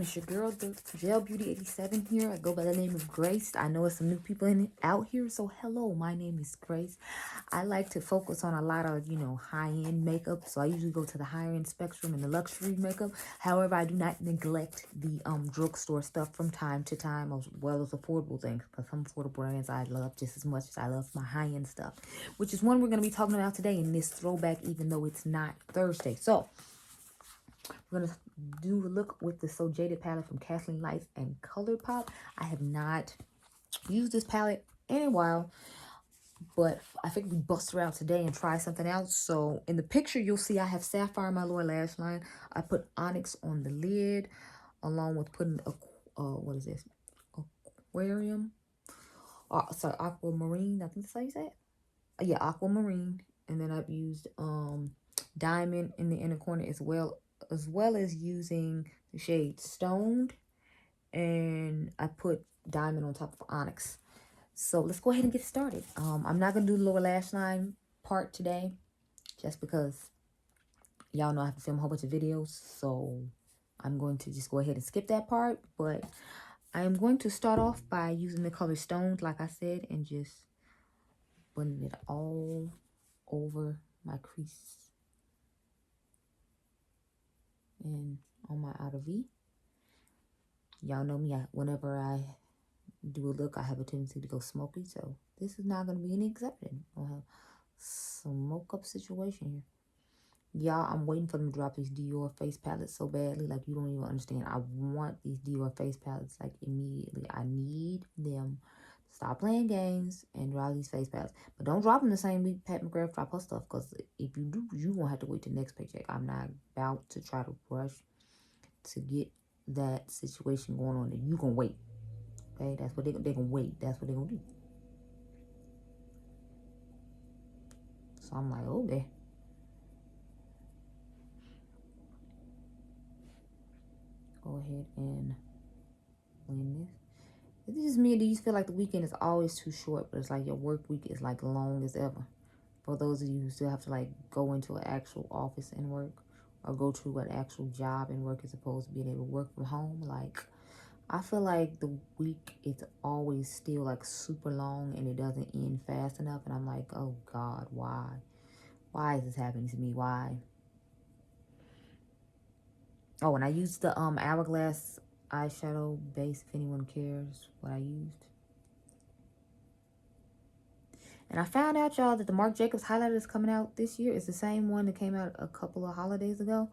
It's your girl, the Gel Beauty 87 here. I go by the name of Grace. I know it's some new people out here, so hello, my name is Grace. I like to focus on a lot of, high-end makeup, so I usually go to the higher-end spectrum and the luxury makeup. However, I do not neglect the drugstore stuff from time to time, as well as affordable things, because some affordable brands I love just as much as I love my high-end stuff, which is one we're going to be talking about today in this throwback, even though it's not Thursday. So, we're going to do a look with the So Jaded palette from Kathleen Lights and ColourPop. I have not used this palette in a while, but I think we bust her out today and try something else. So in the picture, you'll see I have sapphire in my lower lash line. I put onyx on the lid, along with putting what is this? Aquarium? Sorry, aquamarine. I think that's how you say it. Yeah, aquamarine. And then I've used diamond in the inner corner as well as using the shade Stoned, and I put diamond on top of onyx. So let's go ahead and get started. I'm not gonna do the lower lash line part today, just because y'all know I have to film a whole bunch of videos, so I'm going to just go ahead and skip that part. But I am going to start off by using the color Stoned, like I said, and just blending it all over my crease and on my outer V. Y'all know me, whenever I do a look, I have a tendency to go smoky, so this is not going to be any exception. I'll have smoke up situation here. Y'all, I'm waiting for them to drop these Dior face palettes so badly, like you don't even understand. I want these Dior face palettes like immediately. I need them to stop playing games and drop these face palettes. But don't drop them the same week Pat McGrath drop her stuff, because if you do, you won't have to wait till next paycheck. I'm not about to try to rush to get that situation going on, and you gonna wait. Okay, that's what they gonna wait. That's what they gonna do. So I'm like, okay. Go ahead and blend this. If this is me, do you feel like the weekend is always too short, but it's like your work week is like long as ever? For those of you who still have to like go into an actual office and work, or go to an actual job and work as opposed to being able to work from home, like I feel like the week is always still like super long and it doesn't end fast enough. And I'm like, oh God, why? Why is this happening to me? Why? Oh, and I used the Hourglass eyeshadow base, if anyone cares what I used. And I found out, y'all, that the Marc Jacobs highlighter that's coming out this year is the same one that came out a couple of holidays ago.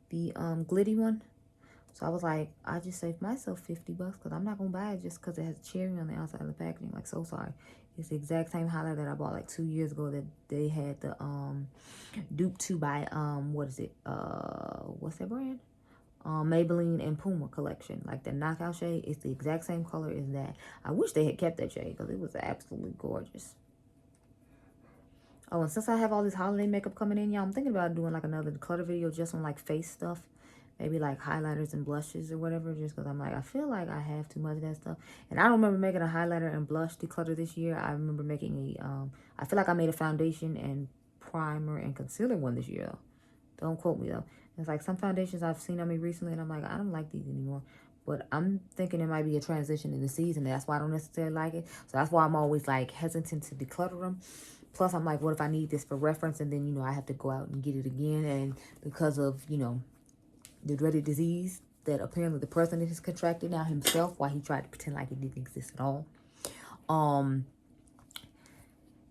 The glitty one. So I was like, I just saved myself 50 bucks because I'm not going to buy it just because it has cherry on the outside of the packaging. Like, so sorry. It's the exact same highlighter that I bought like 2 years ago that they had the dupe to by, what is it? What's that brand? Maybelline and Puma collection. Like the knockout shade is the exact same color as that. I wish they had kept that shade because it was absolutely gorgeous. Oh, and since I have all this holiday makeup coming in, y'all, I'm thinking about doing like another declutter video just on like face stuff. Maybe like highlighters and blushes or whatever, just because I'm like, I feel like I have too much of that stuff. And I don't remember making a highlighter and blush declutter this year. I remember making a, I feel like I made a foundation and primer and concealer one this year, though. Don't quote me, though. It's like some foundations I've seen on me recently, and I'm like, I don't like these anymore. But I'm thinking it might be a transition in the season. That's why I don't necessarily like it. So that's why I'm always like hesitant to declutter them. Plus, I'm like, what if I need this for reference? And then, I have to go out and get it again. And because of, the dreaded disease that apparently the president has contracted now himself, while he tried to pretend like it didn't exist at all,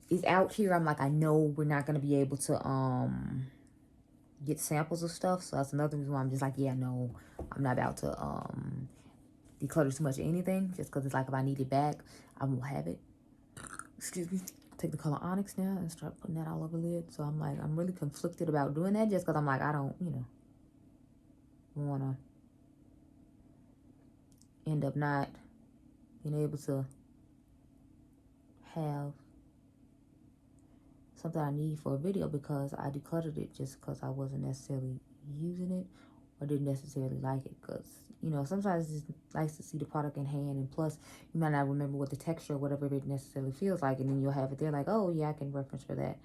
is out here. I'm like, I know we're not going to be able to get samples of stuff. So that's another reason why I'm just like, yeah, no, I'm not about to declutter too much of anything, just because it's like if I need it back, I won't have it. Excuse me. Take the color Onyx now and start putting that all over the lid. So I'm like, I'm really conflicted about doing that, just because I'm like, I don't, want to end up not being able to have something I need for a video because I decluttered it just because I wasn't necessarily using it or didn't necessarily like it. Because, sometimes it's nice to see the product in hand, and plus you might not remember what the texture or whatever it necessarily feels like, and then you'll have it there like, oh yeah, I can reference for that.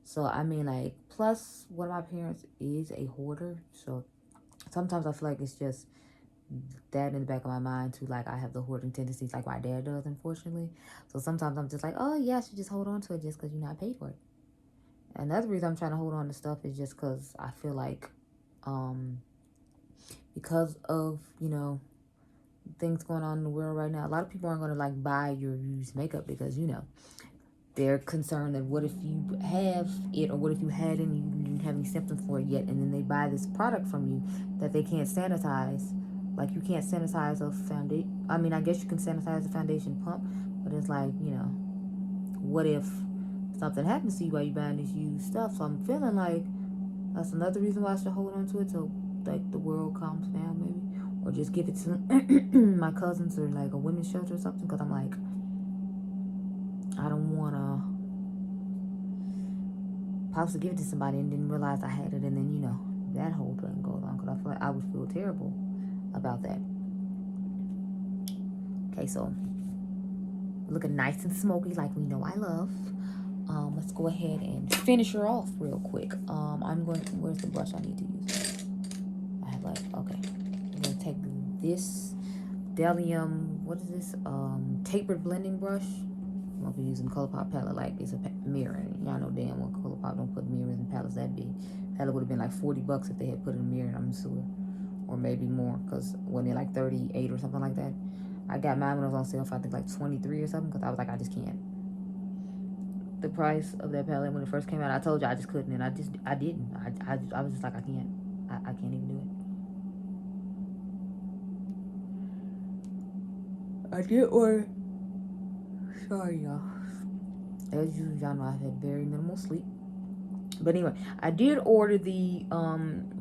So I mean, like, plus one of my parents is a hoarder, so sometimes I feel like it's just that in the back of my mind too. Like, I have the hoarding tendencies like my dad does, unfortunately. So sometimes I'm just like, oh yeah, I should just hold on to it just because I paid for it. Another reason I'm trying to hold on to stuff is just because I feel like, because of, things going on in the world right now, a lot of people aren't going to like buy your used makeup because, they're concerned that what if you have it, or what if you had it and you didn't have any symptoms for it yet, and then they buy this product from you that they can't sanitize. Like, you can't sanitize a foundation. I mean, I guess you can sanitize a foundation pump, but it's like, what if something happens to you while you're buying this used stuff? So I'm feeling like that's another reason why I should hold on to it till like the world calms down, maybe, or just give it to my cousins or like a women's shelter or something. Because I'm like, I don't want to possibly give it to somebody and didn't realize I had it, and then that whole thing goes on, because I feel like I would feel terrible about that. Okay, so looking nice and smoky like we know I love. Let's go ahead and finish her off real quick. I'm going to, where's the brush I need to use? I have like, okay, I'm going to take this Delium, what is this, tapered blending brush. I'm going to be using ColourPop palette like it's a mirror. Y'all know damn well ColourPop don't put mirrors in palettes that big. Palette would have been like $40 if they had put in a mirror, I'm sure. Or maybe more, because when they're like 38 or something like that. I got mine when it was on sale for I think like 23 or something, because I was like, I just can't. The price of that palette when it first came out, I told you I just couldn't, and I didn't. I was just like, I can't. I can't even do it. I did order. Sorry, y'all. As usual, y'all know I've had very minimal sleep. But anyway, I did order the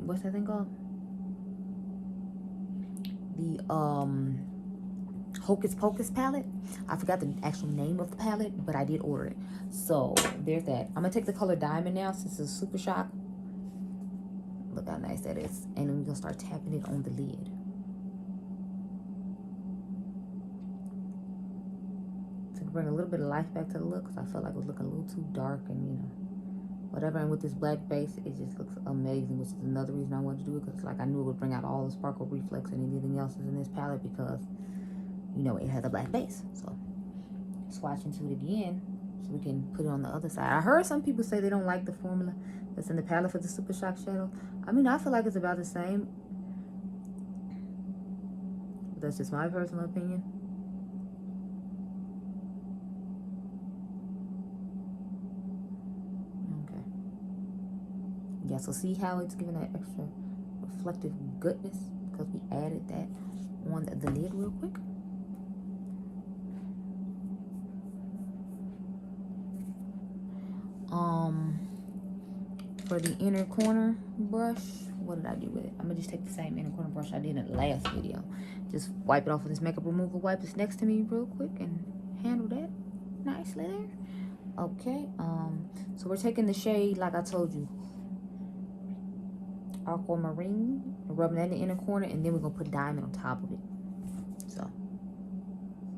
what's that thing called? The Hocus Pocus palette. I forgot the actual name of the palette, but I did order it. So there's that. I'm gonna take the color Diamond now since it's Super Shock. Look how nice that is. And then we're gonna start tapping it on the lid. To bring a little bit of life back to the look, because I felt like it was looking a little too dark and whatever. And with this black base, it just looks amazing, which is another reason I wanted to do it, because like I knew it would bring out all the sparkle, reflex, and anything else is in this palette, because it has a black base. So swatch into it again so we can put it on the other side. I heard some people say they don't like the formula that's in the palette for the Super Shock shadow. I mean, I feel like it's about the same, but that's just my personal opinion. Okay. Yeah, so see how it's giving that extra reflective goodness because we added that on the lid real quick. For the inner corner brush, what did I do with it? I'm gonna just take the same inner corner brush I did in the last video. Just wipe it off with this makeup removal wipe that's next to me real quick and handle that nicely there. Okay, so we're taking the shade, like I told you, Aquamarine, rubbing that in the inner corner, and then we're gonna put Diamond on top of it. So,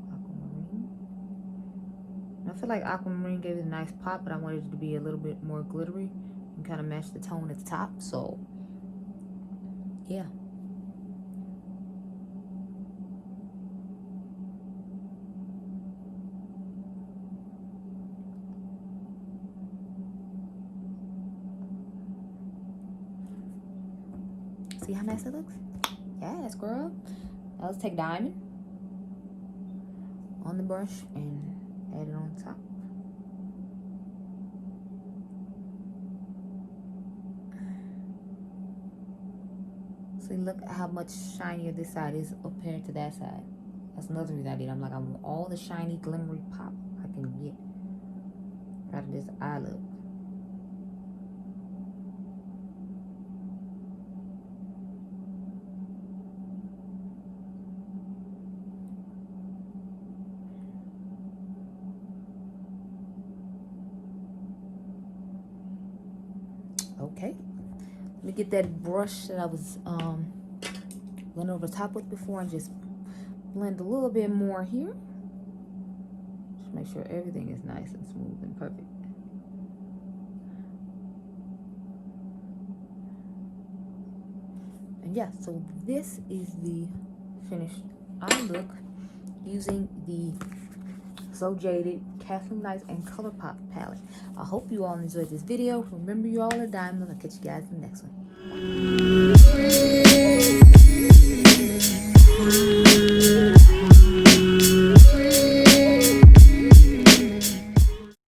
Aquamarine. And I feel like Aquamarine gave it a nice pop, but I wanted it to be a little bit more glittery and kind of match the tone at the top. So, yeah. See how nice it looks? Yes, girl. Now let's take Diamond on the brush and add it on top. See, look how much shinier this side is compared to that side. That's another reason I did. I'm like, I want all the shiny, glimmery pop I can get out of this eye look. Okay, let me get that brush that I was blending over top with before and just blend a little bit more here. Just make sure everything is nice and smooth and perfect. And yeah, so this is the finished eye look using the So Jaded Caffeine Lights and Color Pop palette. I hope you all enjoyed this video. Remember, you all are diamonds. I'll catch you guys in the next one.